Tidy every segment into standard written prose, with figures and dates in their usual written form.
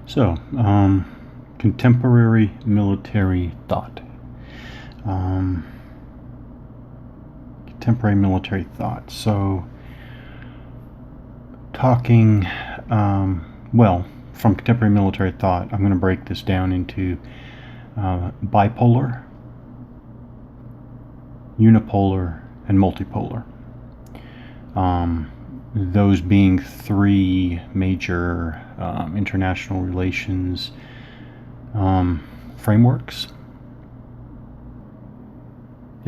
So, contemporary military thought. Contemporary military thought. So, talking, from contemporary military thought, I'm going to break this down into bipolar, unipolar, and multipolar. Those being three major international relations frameworks.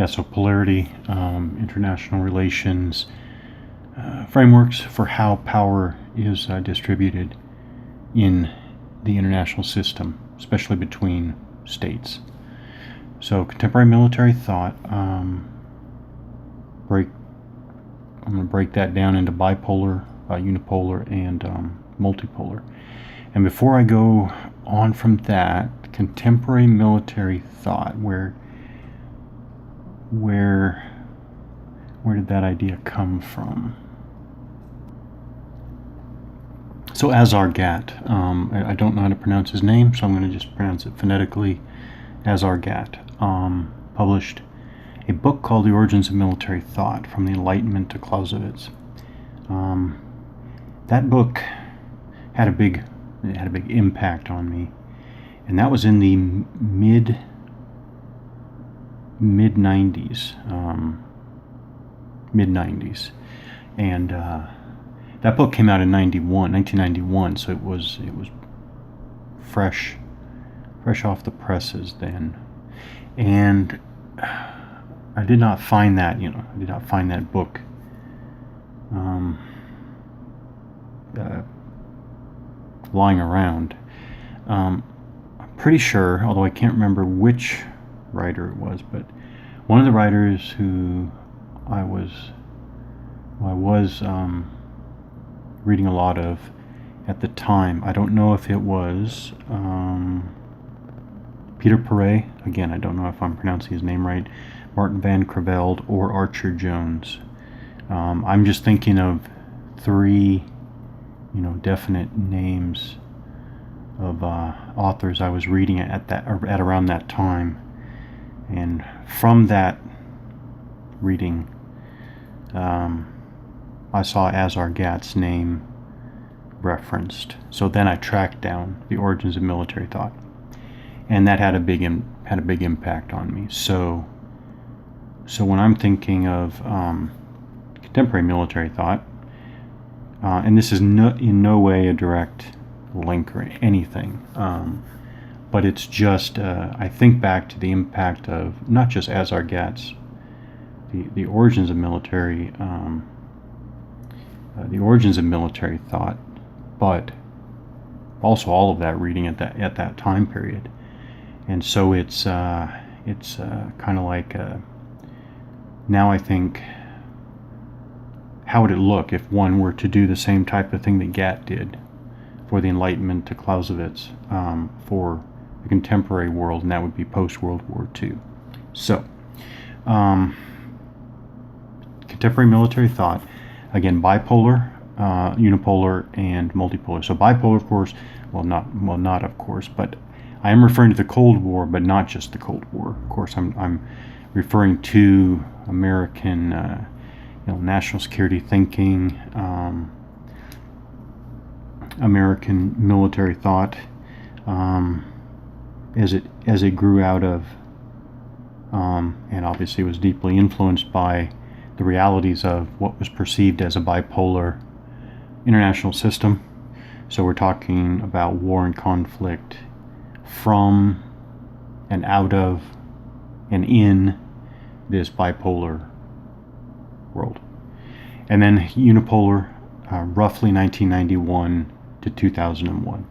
So polarity, international relations frameworks for how power is distributed in the international system, especially between states. So contemporary military thought, I'm going to break that down into bipolar, unipolar, and multipolar. And before I go on from that, contemporary military thought, where did that idea come from? So Azargat, I don't know how to pronounce his name, so I'm going to just pronounce it phonetically. Azargat published a book called The Origins of Military Thought, From the Enlightenment to Clausewitz. That book had a big impact on me, and that was in the mid 90s, and that book came out in 1991, so it was fresh off the presses then, and I did not find that book lying around. I'm pretty sure, although I can't remember which writer it was, but one of the writers who I was reading a lot of at the time, I don't know if it was Peter Perret, again I don't know if I'm pronouncing his name right, Martin Van Creveld, or Archer Jones. I'm just thinking of three definite names of authors I was reading at around that time. And from that reading, I saw Azargat's name referenced. So then I tracked down The Origins of Military Thought, and that had a big impact on me. So when I'm thinking of contemporary military thought, and this is in no way a direct link or anything, but it's just I think back to the impact of not just Azargat's the origins of military thought, but also all of that reading at that time period. And so it's kind of like now I think, how would it look if one were to do the same type of thing that Gat did for the Enlightenment to Clausewitz for the contemporary world, and that would be post-World War II. So, contemporary military thought, again, bipolar, unipolar, and multipolar. So bipolar, of course, not of course, but I am referring to the Cold War, but not just the Cold War. Of course, I'm referring to American national security thinking, American military thought, as it grew out of, and obviously was deeply influenced by the realities of what was perceived as a bipolar international system. So we're talking about war and conflict from and out of and in this bipolar world. And then unipolar, roughly 1991 to 2001.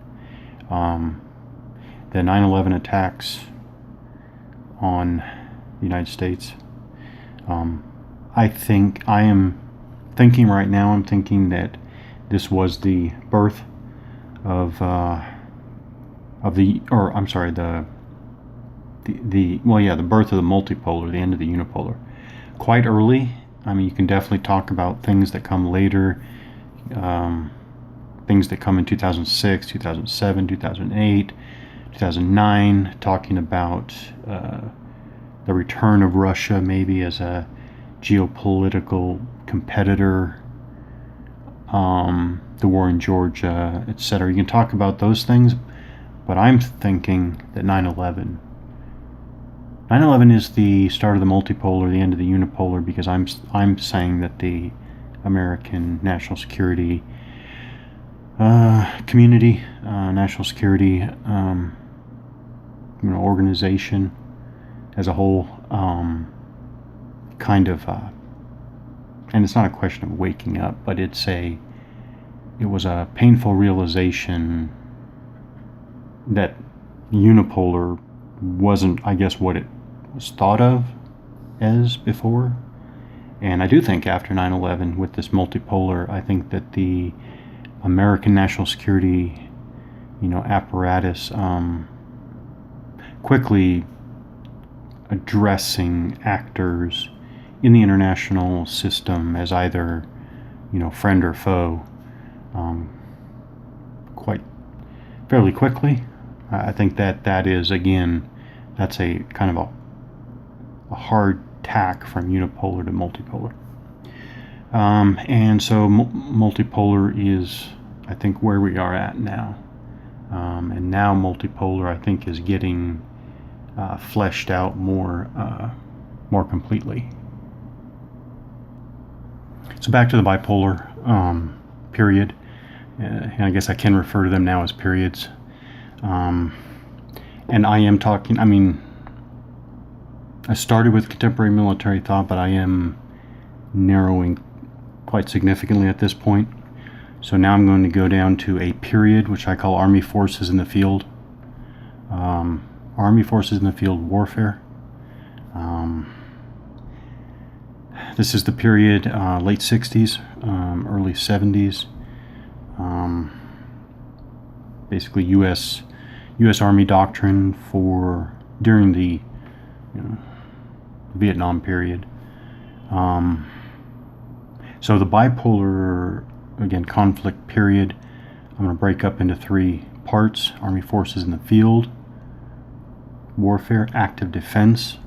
The 9/11 attacks on the United States. I'm thinking that this was the birth of the birth of the multipolar, the end of the unipolar. Quite early. I mean, you can definitely talk about things that come later, things that come in 2006, 2007, 2008, 2009, talking about the return of Russia maybe as a geopolitical competitor, the war in Georgia, etc. You can talk about those things, but I'm thinking that 9/11 is the start of the multipolar, the end of the unipolar, because I'm saying that the American national security community, national security organization as a whole, kind of, and it's not a question of waking up, but it was a painful realization that unipolar wasn't, I guess, what it was thought of as before. And I do think after 9/11, with this multipolar, I think that the American national security, apparatus, quickly addressing actors in the international system as either, friend or foe, quite fairly quickly. I think that is, again, that's a kind of a hard tack from unipolar to multipolar. And so multipolar is, I think, where we are at now. And now multipolar, I think, is getting fleshed out more completely. So back to the bipolar period. And I guess I can refer to them now as periods. And I am talking, I started with contemporary military thought, but I am narrowing quite significantly at this point. So now I'm going to go down to a period, which I call Army Forces in the Field. Army Forces in the Field Warfare. This is the period, late 60s, early 70s. Basically U.S. Army doctrine during the Vietnam period. So the bipolar, again, conflict period, I'm going to break up into three parts: Army Forces in the Field Warfare, active defense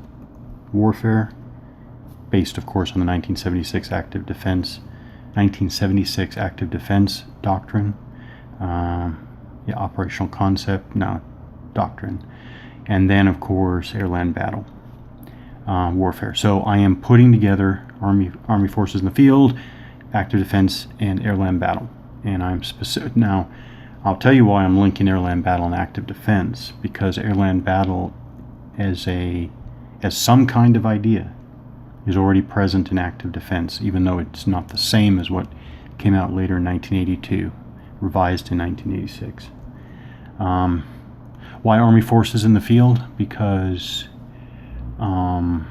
warfare, based, of course, on the 1976 active defense doctrine, operational concept, doctrine, and then, of course, airland battle warfare. So I am putting together Army Forces in the Field, active defense, and airland battle, and I'm specific now. I'll tell you why I'm linking airland battle and active defense, because airland battle as some kind of idea is already present in active defense, even though it's not the same as what came out later in 1982, revised in 1986. Why Army Forces in the Field? Because Army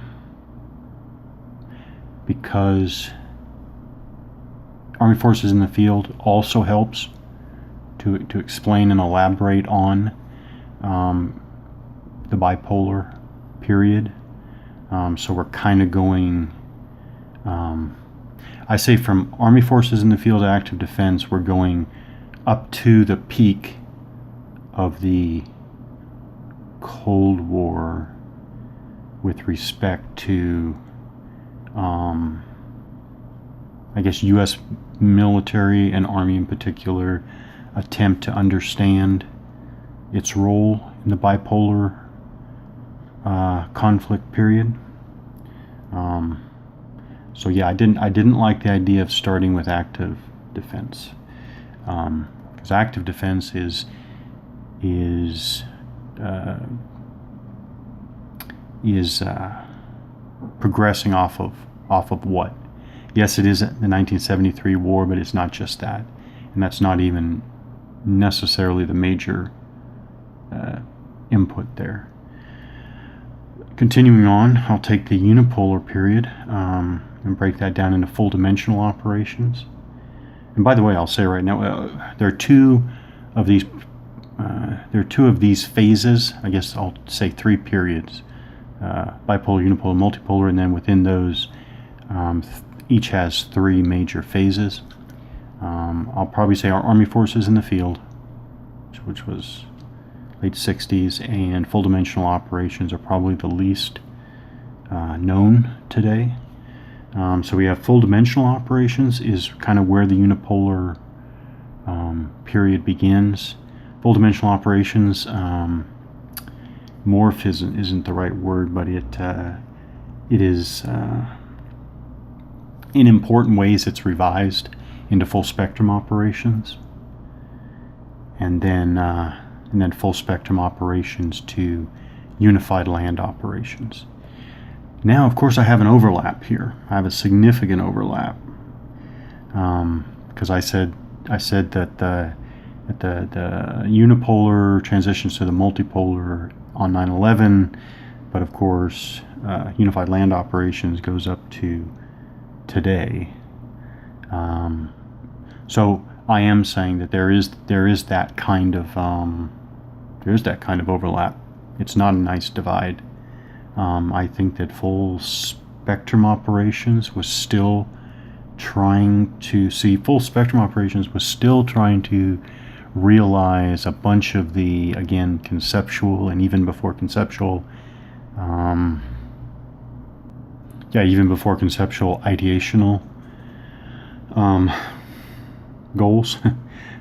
Forces in the Field also helps to explain and elaborate on the bipolar period. So we're kind of going, I say, from Army Forces in the Field to active defense, we're going up to the peak of the Cold War with respect to, I guess, U.S. military and Army in particular attempt to understand its role in the bipolar conflict period. So yeah, I didn't like the idea of starting with active defense, because active defense is progressing off of what? Yes, it is the 1973 war, but it's not just that, and that's not even necessarily the major input there. Continuing on, I'll take the unipolar period and break that down into full dimensional operations. And by the way, I'll say right now, there are two of these phases. I guess I'll say three periods: bipolar, unipolar, multipolar, and then within those, each has three major phases. I'll probably say our Army forces in the field, which was late 60s, and full dimensional operations are probably the least known today. So we have full dimensional operations is kind of where the unipolar period begins. Full dimensional operations, morph isn't the right word, but it is in important ways it's revised into full spectrum operations, and then full spectrum operations to unified land operations. Now, of course, I have an overlap here. I have a significant overlap because I said that the unipolar transitions to the multipolar on 9/11, but of course, unified land operations goes up to today. So I am saying that there is that kind of overlap. It's not a nice divide. I think that full spectrum operations was still trying to realize a bunch of the, again, conceptual and even before conceptual ideational goals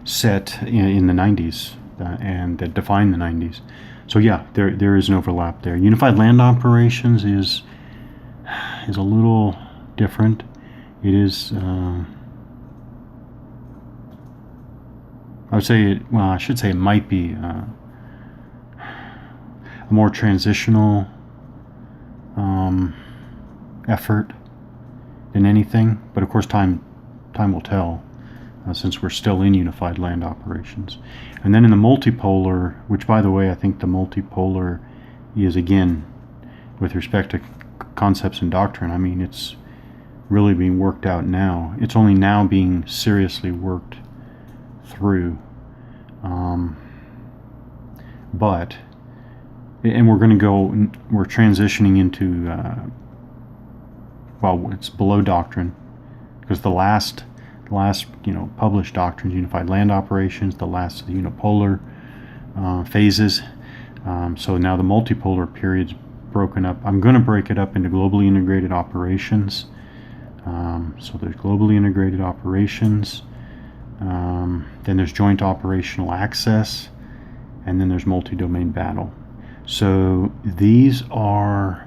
set in the 90s and that defined the 90s. So yeah, there is an overlap there. Unified land operations is a little different. It is, I should say it might be a more transitional effort than anything, but of course time will tell, since we're still in unified land operations. And then in the multipolar, which by the way I think the multipolar is, again, with respect to concepts and doctrine, I mean it's really being worked out now. It's only now being seriously worked through. We're transitioning into, it's below doctrine, because the last published doctrines, unified land operations, the last of the unipolar phases. So now the multipolar period's broken up. I'm going to break it up into globally integrated operations. So there's globally integrated operations, then there's joint operational access, and then there's multi-domain battle. So these are,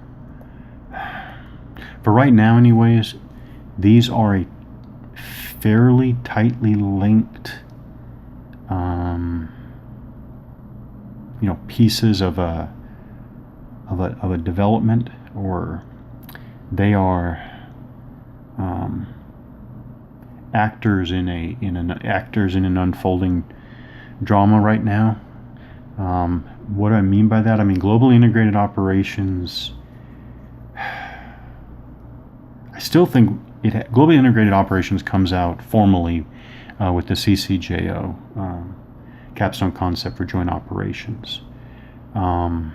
for right now anyways, these are a fairly tightly linked pieces of a development, or they are actors in an unfolding drama right now. What do I mean by that? I mean globally integrated operations. I still think globally integrated operations comes out formally with the CCJO, capstone concept for joint operations. I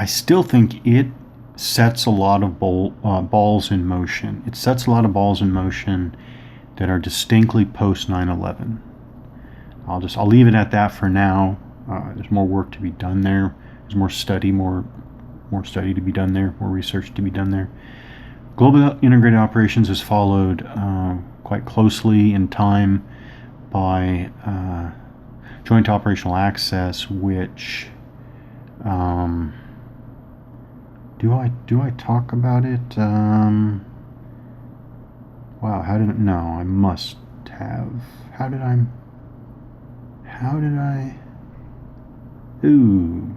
still think it sets a lot of balls in motion. It sets a lot of balls in motion that are distinctly post 9/11. I'll leave it at that for now. There's more work to be done there. There's more study to be done there, more research to be done there. Global integrated operations is followed quite closely in time by joint operational access, which do I talk about it? I must have. How did I? Ooh.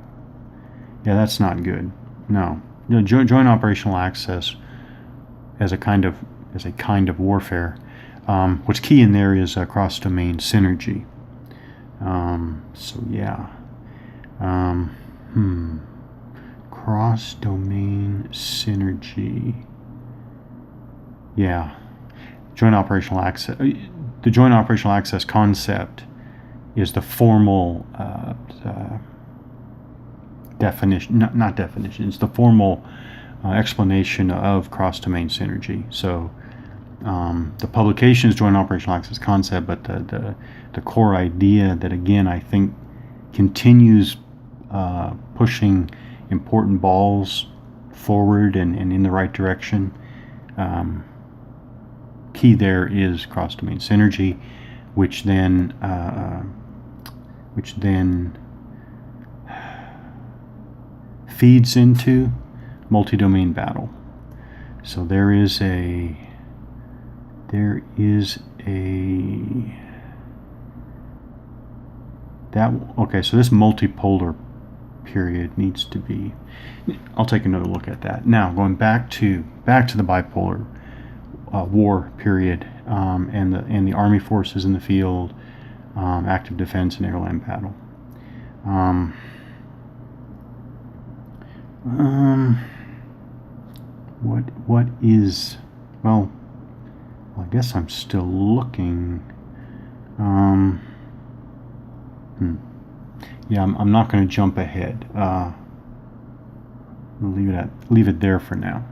Yeah, that's not good. No. Joint operational access as a kind of warfare. What's key in there is cross-domain synergy. Cross-domain synergy. Yeah. Joint operational access. The joint operational access concept is the formal definition. Not definition. It's the formal explanation of cross-domain synergy. So The publication is Joint Operational Access Concept, but the core idea that, again, I think continues pushing important balls forward and in the right direction. Key there is cross-domain synergy, which then feeds into multi-domain battle. So there is a okay, so this multipolar period needs to be, I'll take another look at that. Now, going back to the bipolar war period, and the Army forces in the field, active defense and airland battle. What is, well, I guess I'm still looking. Yeah, I'm not going to jump ahead. Leave it there for now.